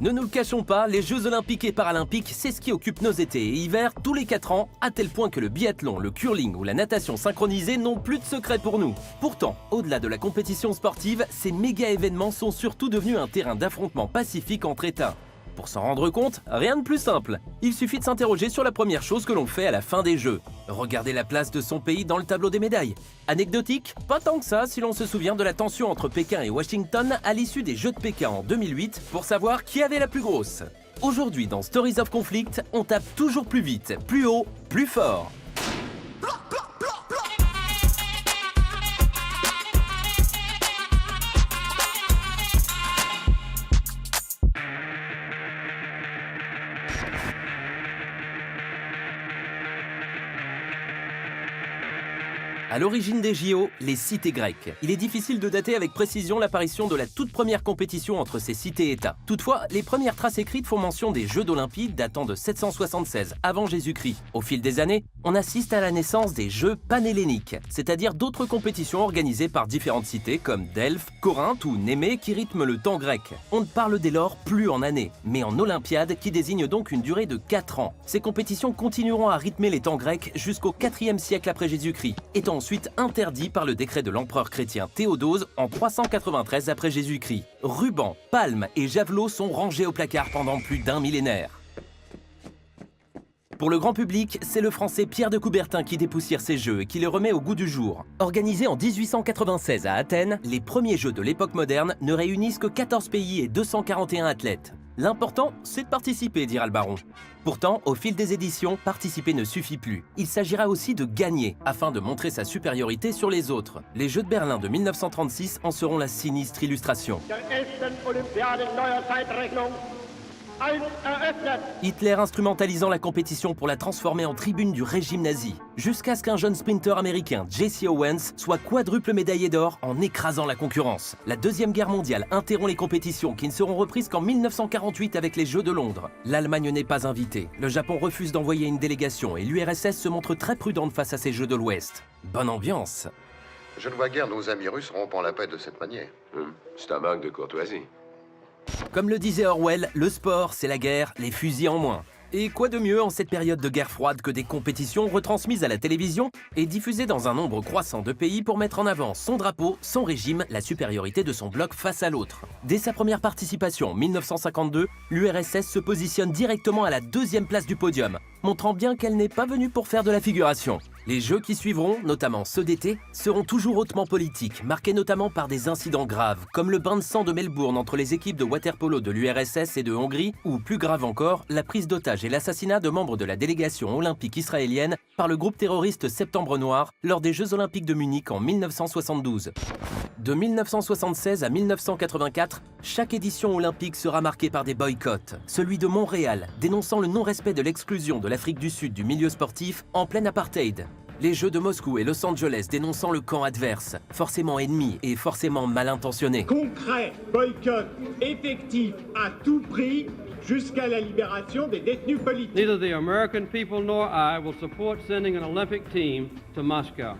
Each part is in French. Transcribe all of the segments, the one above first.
Ne nous le cachons pas, les Jeux Olympiques et Paralympiques, c'est ce qui occupe nos étés et hivers tous les 4 ans, à tel point que le biathlon, le curling ou la natation synchronisée n'ont plus de secret pour nous. Pourtant, au-delà de la compétition sportive, ces méga événements sont surtout devenus un terrain d'affrontement pacifique entre États. Pour s'en rendre compte, rien de plus simple. Il suffit de s'interroger sur la première chose que l'on fait à la fin des Jeux. Regarder la place de son pays dans le tableau des médailles. Anecdotique? Pas tant que ça si l'on se souvient de la tension entre Pékin et Washington à l'issue des Jeux de Pékin en 2008 pour savoir qui avait la plus grosse. Aujourd'hui, dans Stories of Conflict, on tape toujours plus vite, plus haut, plus fort. À l'origine des JO, les cités grecques. Il est difficile de dater avec précision l'apparition de la toute première compétition entre ces cités-États. Toutefois, les premières traces écrites font mention des Jeux d'Olympie datant de 776 avant Jésus-Christ. Au fil des années, on assiste à la naissance des Jeux panhelléniques, c'est-à-dire d'autres compétitions organisées par différentes cités comme Delphes, Corinthe ou Némée qui rythment le temps grec. On ne parle dès lors plus en années, mais en Olympiade qui désigne donc une durée de 4 ans. Ces compétitions continueront à rythmer les temps grecs jusqu'au 4e siècle après Jésus-Christ, étant ensuite interdit par le décret de l'empereur chrétien Théodose en 393 après Jésus-Christ. Rubans, palmes et javelots sont rangés au placard pendant plus d'un millénaire. Pour le grand public, c'est le français Pierre de Coubertin qui dépoussière ces jeux et qui les remet au goût du jour. Organisés en 1896 à Athènes, les premiers jeux de l'époque moderne ne réunissent que 14 pays et 241 athlètes. L'important, c'est de participer, dira le baron. Pourtant, au fil des éditions, participer ne suffit plus. Il s'agira aussi de gagner, afin de montrer sa supériorité sur les autres. Les Jeux de Berlin de 1936 en seront la sinistre illustration. Hitler instrumentalisant la compétition pour la transformer en tribune du régime nazi, jusqu'à ce qu'un jeune sprinter américain, Jesse Owens, soit quadruple médaillé d'or en écrasant la concurrence. La Deuxième Guerre mondiale interrompt les compétitions qui ne seront reprises qu'en 1948 avec les Jeux de Londres. L'Allemagne n'est pas invitée, le Japon refuse d'envoyer une délégation et l'URSS se montre très prudente face à ces Jeux de l'Ouest. Bonne ambiance. Je ne vois guère nos amis russes rompant la paix de cette manière. C'est un manque de courtoisie. Comme le disait Orwell, le sport, c'est la guerre, les fusils en moins. Et quoi de mieux en cette période de guerre froide que des compétitions retransmises à la télévision et diffusées dans un nombre croissant de pays pour mettre en avant son drapeau, son régime, la supériorité de son bloc face à l'autre. Dès sa première participation en 1952, l'URSS se positionne directement à la 2e place du podium, montrant bien qu'elle n'est pas venue pour faire de la figuration. Les Jeux qui suivront, notamment ceux d'été, seront toujours hautement politiques, marqués notamment par des incidents graves, comme le bain de sang de Melbourne entre les équipes de water-polo de l'URSS et de Hongrie, ou plus grave encore, la prise d'otages et l'assassinat de membres de la délégation olympique israélienne par le groupe terroriste Septembre Noir lors des Jeux olympiques de Munich en 1972. De 1976 à 1984, chaque édition olympique sera marquée par des boycotts. Celui de Montréal, dénonçant le non-respect de l'exclusion de l'Afrique du Sud du milieu sportif en plein apartheid. Les Jeux de Moscou et Los Angeles dénonçant le camp adverse, forcément ennemi et forcément mal intentionné. Concret, boycott effectif à tout prix jusqu'à la libération des détenus politiques. Neither the American people nor I will support sending an Olympic team to Moscow.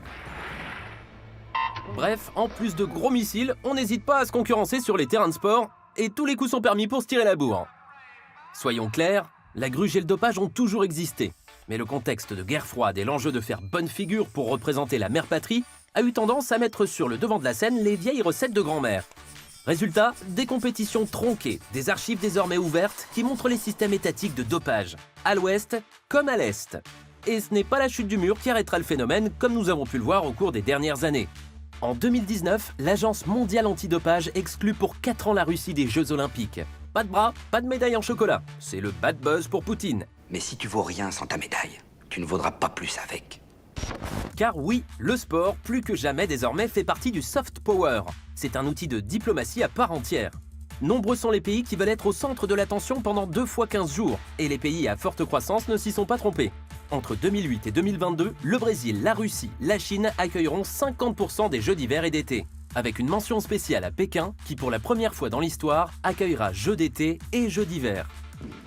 Bref, en plus de gros missiles, on n'hésite pas à se concurrencer sur les terrains de sport et tous les coups sont permis pour se tirer la bourre. Soyons clairs, la gruge et le dopage ont toujours existé. Mais le contexte de guerre froide et l'enjeu de faire bonne figure pour représenter la mère patrie a eu tendance à mettre sur le devant de la scène les vieilles recettes de grand-mère. Résultat, des compétitions tronquées, des archives désormais ouvertes qui montrent les systèmes étatiques de dopage, à l'ouest comme à l'est. Et ce n'est pas la chute du mur qui arrêtera le phénomène comme nous avons pu le voir au cours des dernières années. En 2019, l'Agence mondiale antidopage exclut pour 4 ans la Russie des Jeux Olympiques. Pas de bras, pas de médaille en chocolat. C'est le bad buzz pour Poutine. Mais si tu vaux rien sans ta médaille, tu ne vaudras pas plus avec. Car oui, le sport, plus que jamais désormais, fait partie du soft power. C'est un outil de diplomatie à part entière. Nombreux sont les pays qui veulent être au centre de l'attention pendant 2 fois 15 jours. Et les pays à forte croissance ne s'y sont pas trompés. Entre 2008 et 2022, le Brésil, la Russie, la Chine accueilleront 50% des Jeux d'hiver et d'été. Avec une mention spéciale à Pékin, qui pour la première fois dans l'histoire, accueillera Jeux d'été et Jeux d'hiver.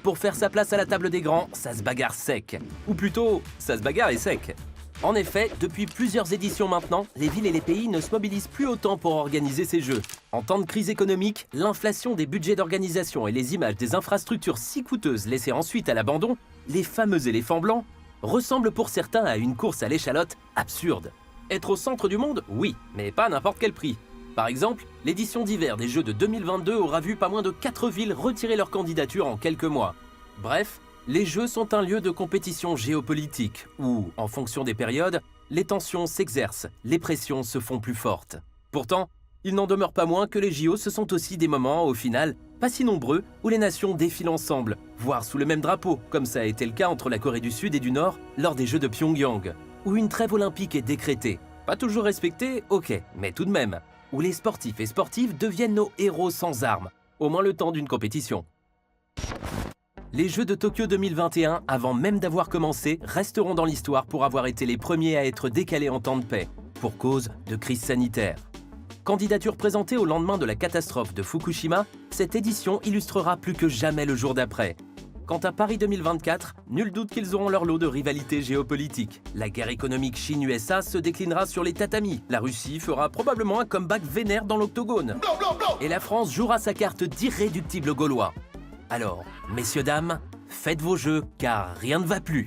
Pour faire sa place à la table des grands, ça se bagarre sec. Ou plutôt, ça se bagarre et sec. En effet, depuis plusieurs éditions maintenant, les villes et les pays ne se mobilisent plus autant pour organiser ces Jeux. En temps de crise économique, l'inflation des budgets d'organisation et les images des infrastructures si coûteuses laissées ensuite à l'abandon, les fameux éléphants blancs, ressemblent pour certains à une course à l'échalote absurde. Être au centre du monde, oui, mais pas à n'importe quel prix. Par exemple, l'édition d'hiver des Jeux de 2022 aura vu pas moins de 4 villes retirer leur candidature en quelques mois. Bref, les Jeux sont un lieu de compétition géopolitique où, en fonction des périodes, les tensions s'exercent, les pressions se font plus fortes. Pourtant, il n'en demeure pas moins que les JO, ce sont aussi des moments, au final, pas si nombreux, où les nations défilent ensemble, voire sous le même drapeau, comme ça a été le cas entre la Corée du Sud et du Nord lors des Jeux de Pyongyang, où une trêve olympique est décrétée. Pas toujours respectée, ok, mais tout de même, où les sportifs et sportives deviennent nos héros sans armes, au moins le temps d'une compétition. Les Jeux de Tokyo 2021, avant même d'avoir commencé, resteront dans l'histoire pour avoir été les premiers à être décalés en temps de paix, pour cause de crise sanitaire. Candidature présentée au lendemain de la catastrophe de Fukushima, cette édition illustrera plus que jamais le jour d'après. Quant à Paris 2024, nul doute qu'ils auront leur lot de rivalités géopolitiques. La guerre économique Chine-USA se déclinera sur les tatamis. La Russie fera probablement un comeback vénère dans l'octogone. Et la France jouera sa carte d'irréductible gaulois. Alors, messieurs, dames, faites vos jeux car rien ne va plus.